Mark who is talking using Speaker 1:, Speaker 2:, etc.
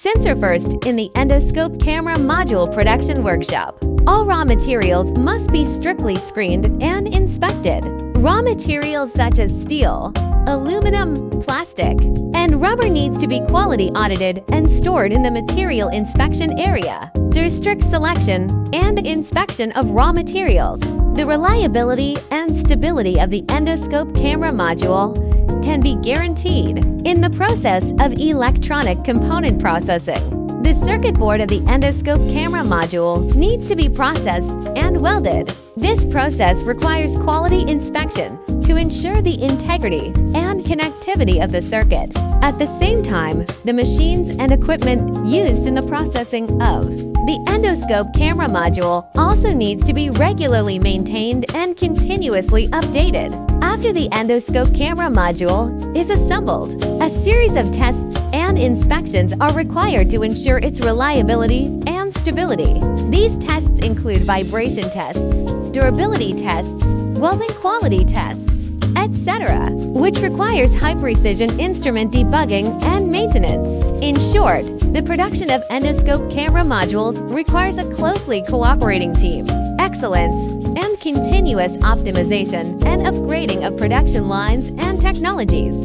Speaker 1: Sincerefirst in the Endoscope Camera Module Production Workshop. All raw materials must be strictly screened and inspected. Raw materials such as steel, aluminum, plastic, and rubber needs to be quality audited and stored in the material inspection area. Through strict selection and inspection of raw materials, the reliability and stability of the endoscope camera module can be guaranteed. In the process of electronic component processing, the circuit board of the endoscope camera module needs to be processed and welded. This process requires quality inspection to ensure the integrity and connectivity of the circuit. At the same time, the machines and equipment used in the processing of the endoscope camera module also needs to be regularly maintained and continuously updated. After the endoscope camera module is assembled, a series of tests and inspections are required to ensure its reliability and stability. These tests include vibration tests, durability tests, welding quality tests, etc., which requires high-precision instrument debugging and maintenance. In short, the production of endoscope camera modules requires a closely cooperating team, excellence, and continuous optimization and upgrading of production lines and technologies.